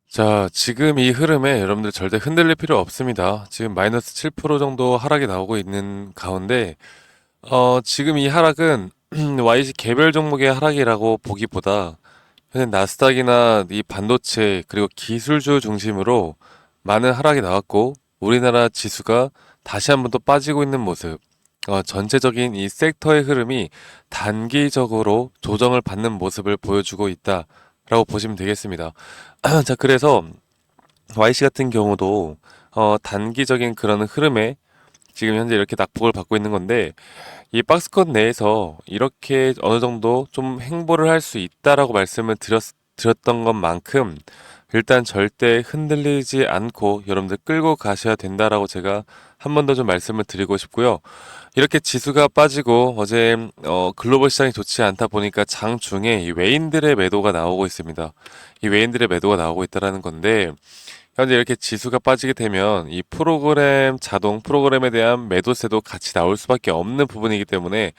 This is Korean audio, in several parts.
자, 지금 이 흐름에 여러분들 절대 흔들릴 필요 없습니다. 지금 마이너스 7% 정도 하락이 나오고 있는 가운데, 지금 이 하락은 YC 개별 종목의 하락이라고 보기보다 현재 나스닥이나 이 반도체 그리고 기술주 중심으로 많은 하락이 나왔고, 우리나라 지수가 다시 한번 또 빠지고 있는 모습, 전체적인 이 섹터의 흐름이 단기적으로 조정을 받는 모습을 보여주고 있다라고 보시면 되겠습니다. 자, 그래서 YC 같은 경우도 단기적인 그런 흐름에 지금 현재 이렇게 낙폭을 받고 있는 건데 이 박스권 내에서 이렇게 어느 정도 좀 행보를 할 수 있다라고 말씀을 드렸던 것만큼 일단 절대 흔들리지 않고 여러분들 끌고 가셔야 된다라고 제가 한 번 더 좀 말씀을 드리고 싶고요. 이렇게 지수가 빠지고 어제 글로벌 시장이 좋지 않다 보니까 장중에 이 외인들의 매도가 나오고 있습니다. 이 외인들의 매도가 나오고 있다라는 건데 현재 이렇게 지수가 빠지게 되면 이 자동 프로그램에 대한 매도세도 같이 나올 수밖에 없는 부분이기 때문에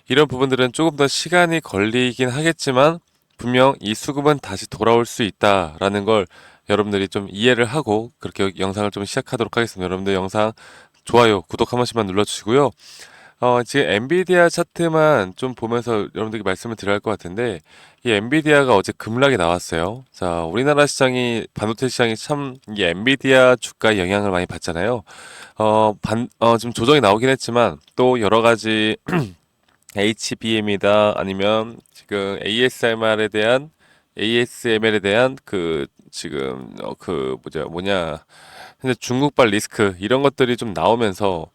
이런 부분들은 조금 더 시간이 걸리긴 하겠지만 분명 이 수급은 다시 돌아올 수 있다라는 걸 여러분들이 좀 이해를 하고 그렇게 영상을 좀 시작하도록 하겠습니다. 여러분들 영상 좋아요, 구독 한 번씩만 눌러주시고요. 지금 엔비디아 차트만 좀 보면서 여러분들께 말씀을 드려야 할 것 같은데, 이 엔비디아가 어제 급락이 나왔어요. 자, 우리나라 시장이, 반도체 시장이 참, 이 엔비디아 주가에 영향을 많이 받잖아요. 지금 조정이 나오긴 했지만, 또 여러 가지 HBM이다, 아니면 지금 ASML에 대한 지금, 현재 중국발 리스크, 이런 것들이 좀 나오면서,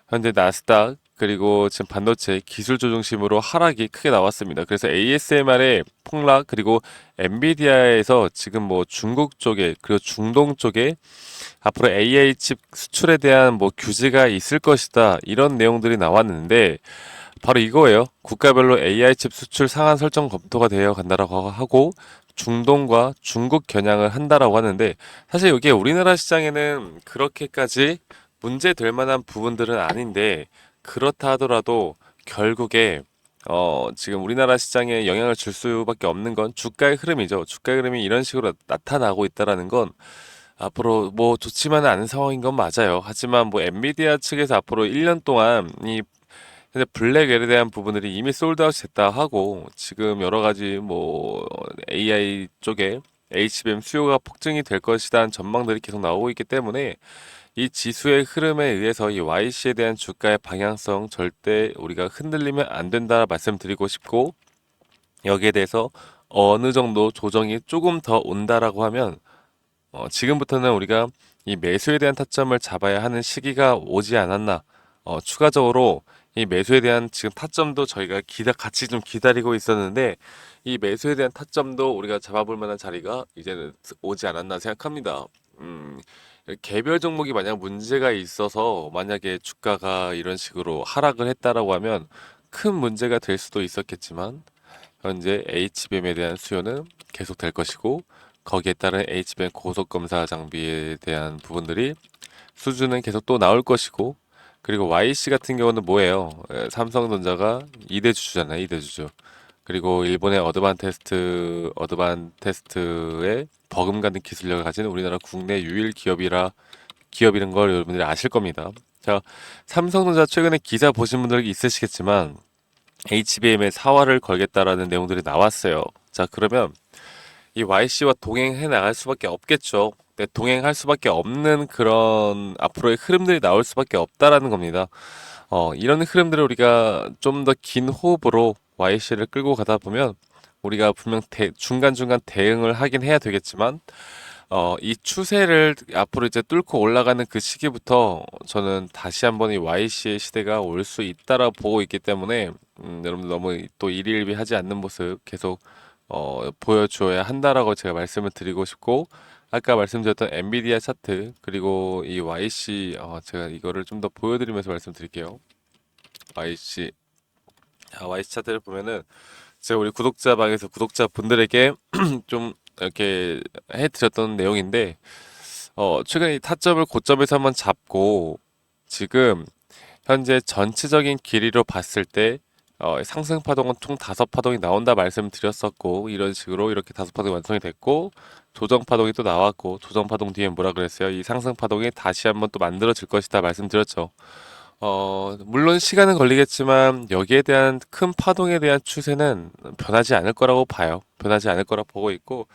현재 나스닥 그리고 지금 반도체 기술주 중심으로 하락이 크게 나왔습니다. 그래서 ASMR의 폭락 그리고 엔비디아에서 지금 뭐 중국 쪽에 그리고 중동 쪽에 앞으로 AI 칩 수출에 대한 뭐 규제가 있을 것이다 이런 내용들이 나왔는데 바로 이거예요. 국가별로 AI 칩 수출 상한 설정 검토가 되어 간다라고 하고 중동과 중국 겨냥을 한다라고 하는데 사실 이게 우리나라 시장에는 그렇게까지 문제될 만한 부분들은 아닌데 그렇다 하더라도 결국에 지금 우리나라 시장에 영향을 줄 수밖에 없는 건 주가의 흐름이죠. 주가의 흐름이 이런 식으로 나타나고 있다라는 건 앞으로 뭐 좋지만은 않은 상황인 건 맞아요. 하지만 뭐 엔비디아 측에서 앞으로 1년 동안 이 근데 블랙에 대한 부분들이 이미 솔드아웃 됐다 하고 지금 여러 가지 뭐 AI 쪽에 HBM 수요가 폭증이 될 것이라는 전망들이 계속 나오고 있기 때문에 이 지수의 흐름에 의해서 이 YC에 대한 주가의 방향성 절대 우리가 흔들리면 안 된다 말씀드리고 싶고 여기에 대해서 어느 정도 조정이 조금 더 온다라고 하면 지금부터는 우리가 이 매수에 대한 타점을 잡아야 하는 시기가 오지 않았나. 추가적으로 이 매수에 대한 지금 타점도 저희가 같이 좀 기다리고 있었는데 이 매수에 대한 타점도 우리가 잡아볼 만한 자리가 이제는 오지 않았나 생각합니다. 음, 개별 종목이 만약 문제가 있어서 만약에 주가가 이런 식으로 하락을 했다라고 하면 큰 문제가 될 수도 있었겠지만 현재 HBM에 대한 수요는 계속 될 것이고 거기에 따른 HBM 고속 검사 장비에 대한 부분들이 수주는 계속 또 나올 것이고 그리고 YC 같은 경우는 뭐예요? 삼성전자가 2대 주주잖아요. 2대 주주. 그리고 일본의 어드반테스트의 버금가는 기술력을 가진 우리나라 국내 유일 기업이라는 걸 여러분들이 아실 겁니다. 자, 삼성전자 최근에 기사 보신 분들 있으시겠지만 HBM에 사활을 걸겠다라는 내용들이 나왔어요. 자, 그러면 이 YC와 동행해 나갈 수밖에 없겠죠. 네, 동행할 수밖에 없는 그런 앞으로의 흐름들이 나올 수밖에 없다라는 겁니다. 이런 흐름들을 우리가 좀 더 긴 호흡으로 YC를 끌고 가다 보면 우리가 분명 중간중간 대응을 하긴 해야 되겠지만 이 추세를 앞으로 이제 뚫고 올라가는 그 시기부터 저는 다시 한번 이 YC의 시대가 올 수 있다라 보고 있기 때문에 여러분들 너무 또 일희일비하지 않는 모습 계속 보여줘야 한다라고 제가 말씀을 드리고 싶고 아까 말씀드렸던 엔비디아 차트 그리고 이 YC 제가 이거를 좀 더 보여드리면서 말씀드릴게요. YC YC 차트를 보면은 제가 우리 구독자 방에서 구독자분들에게 좀 이렇게 해드렸던 내용인데 최근에 이 타점을 고점에서 한번 잡고 지금 현재 전체적인 길이로 봤을 때 상승 파동은 총 5파동이 나온다 말씀드렸었고 이런 식으로 이렇게 5파동이 완성이 됐고 조정 파동이 또 나왔고 조정 파동 뒤에 뭐라 그랬어요? 이 상승 파동이 다시 한번 또 만들어질 것이다 말씀드렸죠. 물론 시간은 걸리겠지만 여기에 대한 큰 파동에 대한 추세는 변하지 않을 거라고 봐요. 변하지 않을 거라 보고 있고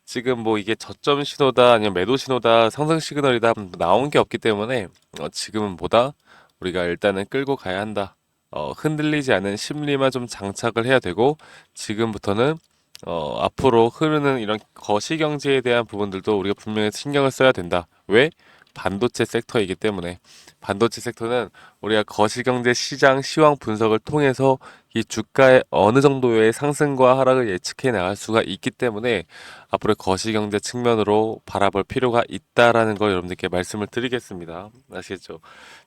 지금 뭐 이게 저점 신호다 아니면 매도 신호다 상승 시그널이다 나온 게 없기 때문에 지금은 보다 우리가 일단은 끌고 가야 한다. 흔들리지 않은 심리만 좀 장착을 해야 되고 지금부터는 앞으로 흐르는 이런 거시경제에 대한 부분들도 우리가 분명히 신경을 써야 된다. 왜? 반도체 섹터이기 때문에 반도체 섹터는 우리가 거시경제 시장 시황 분석을 통해서 이 주가의 어느 정도의 상승과 하락을 예측해 나갈 수가 있기 때문에 앞으로 거시경제 측면으로 바라볼 필요가 있다라는 걸 여러분들께 말씀을 드리겠습니다. 아시겠죠?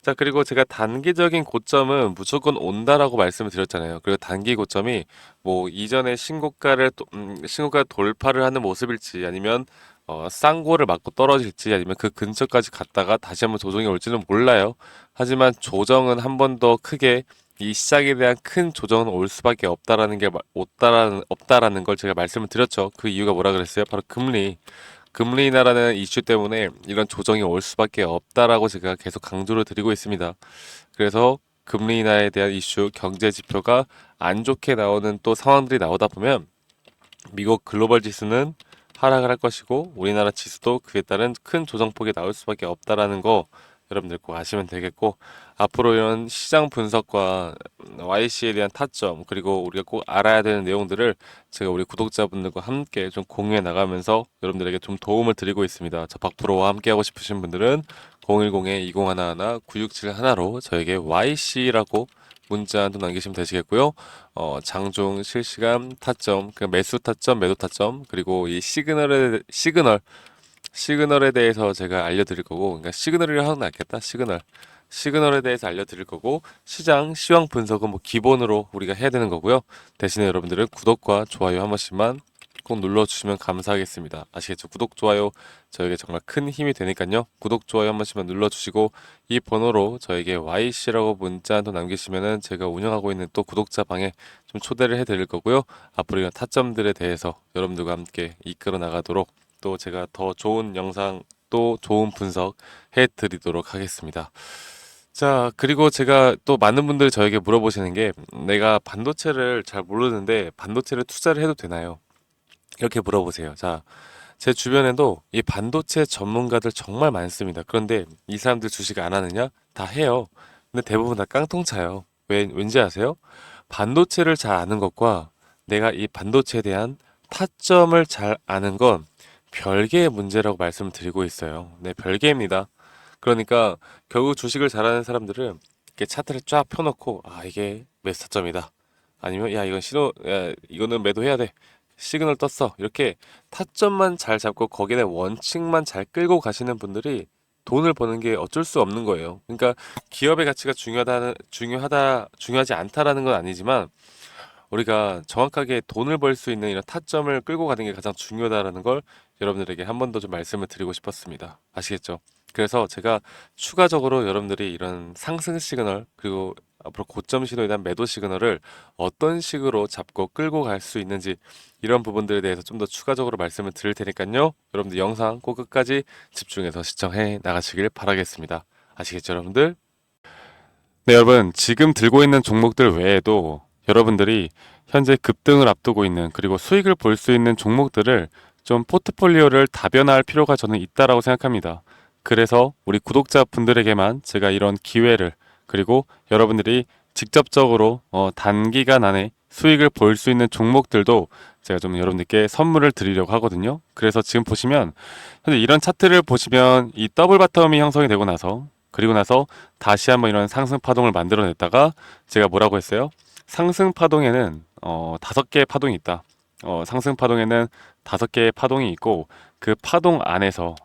자, 그리고 제가 단기적인 고점은 무조건 온다라고 말씀을 드렸잖아요. 그리고 단기 고점이 뭐 이전에 신고가 돌파를 하는 모습일지 아니면 쌍고를 맞고 떨어질지 아니면 그 근처까지 갔다가 다시 한번 조정이 올지는 몰라요. 하지만 조정은 한 번 더 크게 이 시장에 대한 큰 조정은 올 수밖에 없다라는 걸 제가 말씀을 드렸죠. 그 이유가 뭐라 그랬어요? 바로 금리 인하라는 이슈 때문에 이런 조정이 올 수밖에 없다라고 제가 계속 강조를 드리고 있습니다. 그래서 금리 인하에 대한 이슈, 경제 지표가 안 좋게 나오는 또 상황들이 나오다 보면 미국 글로벌 지수는 하락을 할 것이고 우리나라 지수도 그에 따른 큰 조정폭이 나올 수밖에 없다라는 거 여러분들 꼭 아시면 되겠고 앞으로 이런 시장 분석과 YC에 대한 타점 그리고 우리가 꼭 알아야 되는 내용들을 제가 우리 구독자분들과 함께 좀 공유해 나가면서 여러분들에게 좀 도움을 드리고 있습니다. 저 박프로와 함께 하고 싶으신 분들은 010-2011-9671로 저에게 YC라고 문자 한 통 남기시면 되시겠고요. 장중 실시간 타점, 그 매수 타점, 매도 타점, 그리고 이 시그널에 대해서 제가 알려드릴 거고, 그러니까 시그널이라 하는 게 낫겠다. 시그널에 대해서 알려드릴 거고, 시장 시황 분석은 뭐 기본으로 우리가 해야 되는 거고요. 대신에 여러분들은 구독과 좋아요 한 번씩만 꼭 눌러주시면 감사하겠습니다. 아시겠죠? 구독, 좋아요 저에게 정말 큰 힘이 되니까요. 구독, 좋아요 한 번씩만 눌러주시고 이 번호로 저에게 YC라고 문자 한 통 남기시면은 제가 운영하고 있는 또 구독자 방에 좀 초대를 해드릴 거고요. 앞으로 이런 타점들에 대해서 여러분들과 함께 이끌어 나가도록 또 제가 더 좋은 영상 또 좋은 분석 해드리도록 하겠습니다. 자, 그리고 제가 또 많은 분들이 저에게 물어보시는 게 내가 반도체를 잘 모르는데 반도체를 투자를 해도 되나요? 이렇게 물어보세요. 자, 제 주변에도 이 반도체 전문가들 정말 많습니다. 그런데 이 사람들 주식 안 하느냐? 다 해요. 근데 대부분 다 깡통차요. 왠지 아세요? 반도체를 잘 아는 것과 내가 이 반도체에 대한 타점을 잘 아는 건 별개의 문제라고 말씀을 드리고 있어요. 네, 별개입니다. 그러니까 결국 주식을 잘하는 사람들은 이렇게 차트를 쫙 펴놓고 이게 매수 타점이다. 아니면 야 이건 이거는 매도해야 돼. 시그널 떴어. 이렇게 타점만 잘 잡고 거기에 대한 원칙만 잘 끌고 가시는 분들이 돈을 버는 게 어쩔 수 없는 거예요. 그러니까 기업의 가치가 중요하지 않다라는 건 아니지만 우리가 정확하게 돈을 벌 수 있는 이런 타점을 끌고 가는 게 가장 중요하다라는 걸 여러분들에게 한 번 더 좀 말씀을 드리고 싶었습니다. 아시겠죠? 그래서 제가 추가적으로 여러분들이 이런 상승 시그널 그리고 앞으로 고점 신호에 대한 매도 시그널을 어떤 식으로 잡고 끌고 갈 수 있는지 이런 부분들에 대해서 좀 더 추가적으로 말씀을 드릴 테니까요. 여러분들 영상 꼭 끝까지 집중해서 시청해 나가시길 바라겠습니다. 아시겠죠, 여러분들? 네, 여러분. 지금 들고 있는 종목들 외에도 여러분들이 현재 급등을 앞두고 있는 그리고 수익을 볼 수 있는 종목들을 좀 포트폴리오를 다변화할 필요가 저는 있다라고 생각합니다. 그래서 우리 구독자분들에게만 제가 이런 기회를 그리고 여러분들이 직접적으로 단기간 안에 수익을 볼 수 있는 종목들도 제가 좀 여러분들께 선물을 드리려고 하거든요. 그래서 지금 보시면 현재 이런 차트를 보시면 이 더블 바텀이 형성이 되고 나서 그리고 나서 다시 한번 이런 상승 파동을 만들어냈다가 제가 뭐라고 했어요? 상승 파동에는 5개의 파동이 있다. 상승 파동에는 5개의 파동이 있고 그 파동 안에서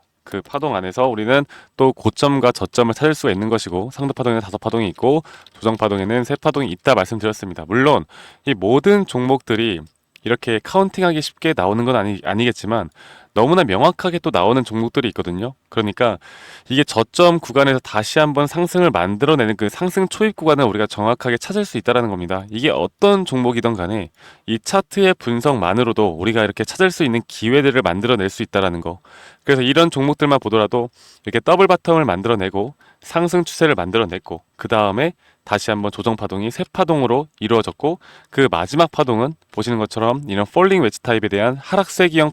우리는 또 고점과 저점을 찾을 수가 있는 것이고 상승 파동에는 5파동이 있고 조정 파동에는 3파동이 있다 말씀드렸습니다. 물론 이 모든 종목들이 이렇게 카운팅하기 쉽게 나오는 건 아니겠지만 너무나 명확하게 또 나오는 종목들이 있거든요. 그러니까 이게 저점 구간에서 다시 한번 상승을 만들어내는 그 상승 초입 구간을 우리가 정확하게 찾을 수 있다는 겁니다. 이게 어떤 종목이든 간에 이 차트의 분석만으로도 우리가 이렇게 찾을 수 있는 기회들을 만들어낼 수 있다는 거. 그래서 이런 종목들만 보더라도 이렇게 더블 바텀을 만들어내고 상승 추세를 만들어냈고 그 다음에 다시 한번 조정 파동이 세 파동으로 이루어졌고 그 마지막 파동은 보시는 것처럼 이런 폴링 웨지 타입에 대한 하락세기형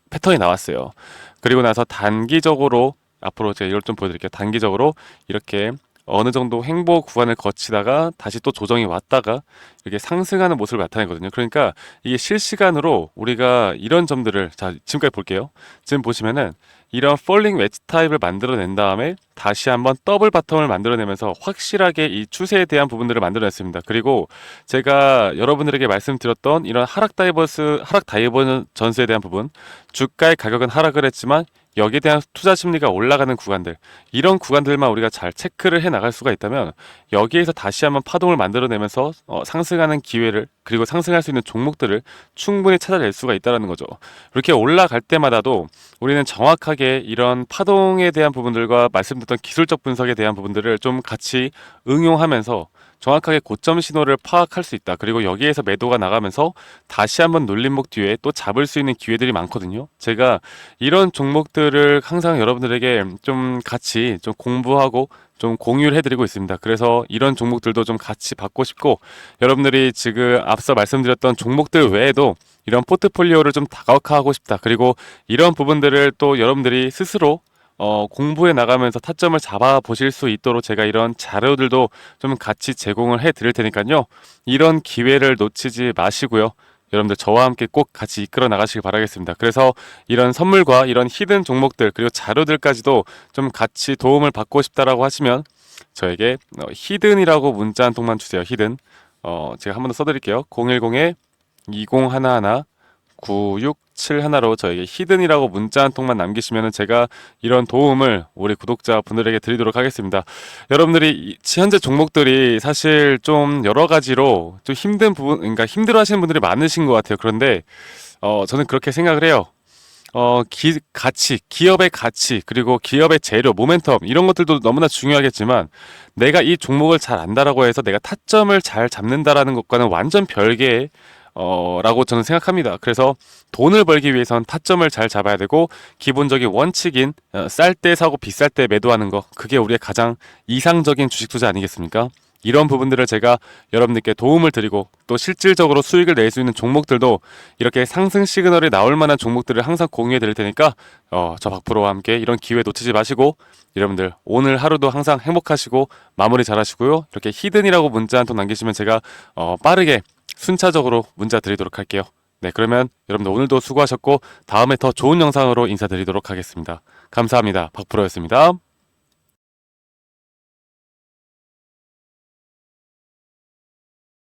패턴이 나왔어요. 그리고 나서 단기적으로 앞으로 제가 이걸 좀 보여드릴게요. 단기적으로 이렇게 어느 정도 횡보 구간을 거치다가 다시 또 조정이 왔다가 이렇게 상승하는 모습을 나타내거든요. 그러니까 이게 실시간으로 우리가 이런 점들을 자 지금까지 볼게요. 지금 보시면은 이런 폴링 웨지 타입을 만들어낸 다음에 다시 한번 더블 바텀을 만들어내면서 확실하게 이 추세에 대한 부분들을 만들어냈습니다. 그리고 제가 여러분들에게 말씀드렸던 이런 하락 다이버전스에 대한 부분, 주가의 가격은 하락을 했지만 여기에 대한 투자 심리가 올라가는 구간들, 이런 구간들만 우리가 잘 체크를 해 나갈 수가 있다면 여기에서 다시 한번 파동을 만들어내면서 상승하는 기회를, 그리고 상승할 수 있는 종목들을 충분히 찾아낼 수가 있다는 거죠. 이렇게 올라갈 때마다도 우리는 정확하게 이런 파동에 대한 부분들과 말씀드렸던 기술적 분석에 대한 부분들을 좀 같이 응용하면서 정확하게 고점 신호를 파악할 수 있다. 그리고 여기에서 매도가 나가면서 다시 한번 눌림목 뒤에 또 잡을 수 있는 기회들이 많거든요. 제가 이런 종목들을 항상 여러분들에게 좀 같이 좀 공부하고 좀 공유를 해드리고 있습니다. 그래서 이런 종목들도 좀 같이 받고 싶고, 여러분들이 지금 앞서 말씀드렸던 종목들 외에도 이런 포트폴리오를 좀 다각화하고 싶다. 그리고 이런 부분들을 또 여러분들이 스스로 공부해 나가면서 타점을 잡아 보실 수 있도록 제가 이런 자료들도 좀 같이 제공을 해 드릴 테니까요. 이런 기회를 놓치지 마시고요. 여러분들 저와 함께 꼭 같이 이끌어 나가시길 바라겠습니다. 그래서 이런 선물과 이런 히든 종목들 그리고 자료들까지도 좀 같이 도움을 받고 싶다라고 하시면 저에게 히든이라고 문자 한 통만 주세요. 히든. 제가 한 번 더 써드릴게요. 010-2011 9671로 저에게 히든이라고 문자 한 통만 남기시면 제가 이런 도움을 우리 구독자분들에게 드리도록 하겠습니다. 여러분들이 현재 종목들이 사실 좀 여러 가지로 좀 힘든 부분, 그러니까 힘들어 하시는 분들이 많으신 것 같아요. 그런데 저는 그렇게 생각을 해요. 가치, 기업의 가치, 그리고 기업의 재료, 모멘텀, 이런 것들도 너무나 중요하겠지만, 내가 이 종목을 잘 안다라고 해서 내가 타점을 잘 잡는다라는 것과는 완전 별개의 라고 저는 생각합니다. 그래서 돈을 벌기 위해선 타점을 잘 잡아야 되고, 기본적인 원칙인 쌀 때 사고 비쌀 때 매도하는 거, 그게 우리의 가장 이상적인 주식 투자 아니겠습니까? 이런 부분들을 제가 여러분들께 도움을 드리고, 또 실질적으로 수익을 낼 수 있는 종목들도 이렇게 상승 시그널이 나올 만한 종목들을 항상 공유해 드릴 테니까 저 박프로와 함께 이런 기회 놓치지 마시고, 여러분들 오늘 하루도 항상 행복하시고 마무리 잘 하시고요. 이렇게 히든이라고 문자 한 통 남기시면 제가 빠르게 순차적으로 문자 드리도록 할게요. 네, 그러면 여러분들 오늘도 수고하셨고 다음에 더 좋은 영상으로 인사드리도록 하겠습니다. 감사합니다. 박프로였습니다.